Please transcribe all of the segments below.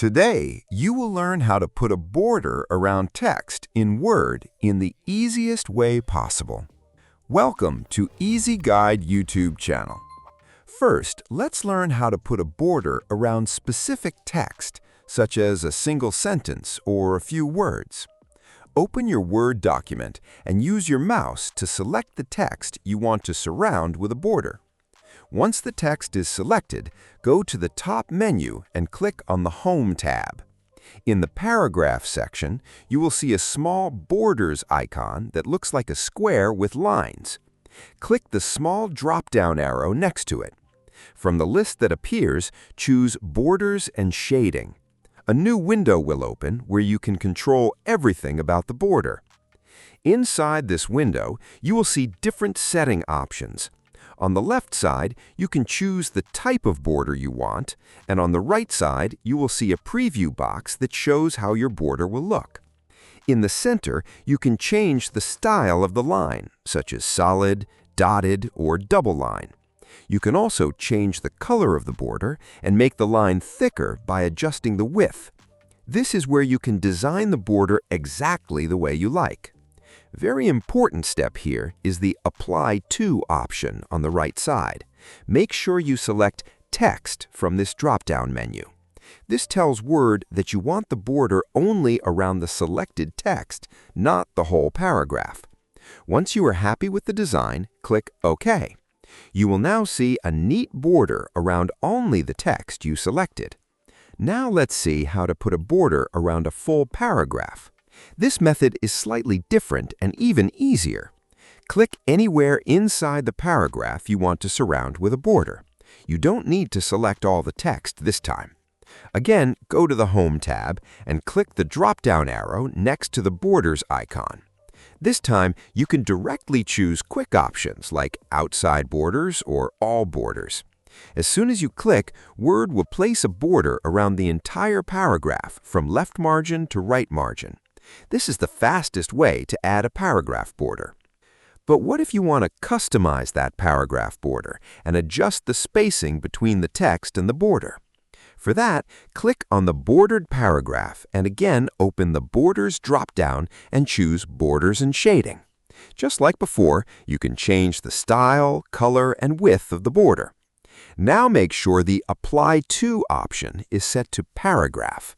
Today, you will learn how to put a border around text in Word in the easiest way possible. Welcome to Easy Guide YouTube channel. First, let's learn how to put a border around specific text, such as a single sentence or a few words. Open your Word document and use your mouse to select the text you want to surround with a border. Once the text is selected, go to the top menu and click on the Home tab. In the Paragraph section, you will see a small Borders icon that looks like a square with lines. Click the small drop-down arrow next to it. From the list that appears, choose Borders and Shading. A new window will open where you can control everything about the border. Inside this window, you will see different setting options. On the left side, you can choose the type of border you want, and on the right side, you will see a preview box that shows how your border will look. In the center, you can change the style of the line, such as solid, dotted, or double line. You can also change the color of the border and make the line thicker by adjusting the width. This is where you can design the border exactly the way you like. Very important step here is the Apply To option on the right side. Make sure you select Text from this drop-down menu. This tells Word that you want the border only around the selected text, not the whole paragraph. Once you are happy with the design, click OK. You will now see a neat border around only the text you selected. Now let's see how to put a border around a full paragraph. This method is slightly different and even easier. Click anywhere inside the paragraph you want to surround with a border. You don't need to select all the text this time. Again, go to the Home tab and click the drop-down arrow next to the Borders icon. This time, you can directly choose quick options like Outside Borders or All Borders. As soon as you click, Word will place a border around the entire paragraph from left margin to right margin. This is the fastest way to add a paragraph border. But what if you want to customize that paragraph border and adjust the spacing between the text and the border? For that, click on the bordered paragraph and again open the Borders drop-down and choose Borders and Shading. Just like before, you can change the style, color, and width of the border. Now make sure the Apply To option is set to Paragraph.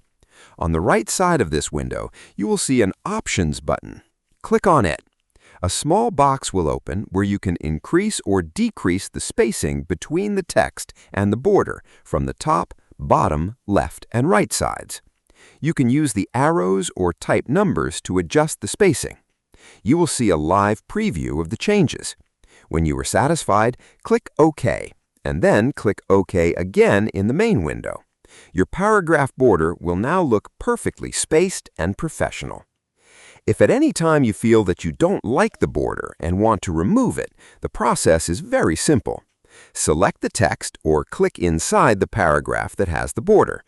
On the right side of this window, you will see an Options button. Click on it. A small box will open where you can increase or decrease the spacing between the text and the border from the top, bottom, left, and right sides. You can use the arrows or type numbers to adjust the spacing. You will see a live preview of the changes. When you are satisfied, click OK, and then click OK again in the main window. Your paragraph border will now look perfectly spaced and professional. If at any time you feel that you don't like the border and want to remove it, the process is very simple. Select the text or click inside the paragraph that has the border.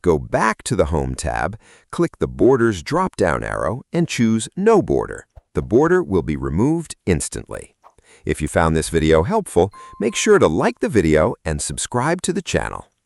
Go back to the Home tab, click the Borders drop-down arrow, and choose No Border. The border will be removed instantly. If you found this video helpful, make sure to like the video and subscribe to the channel.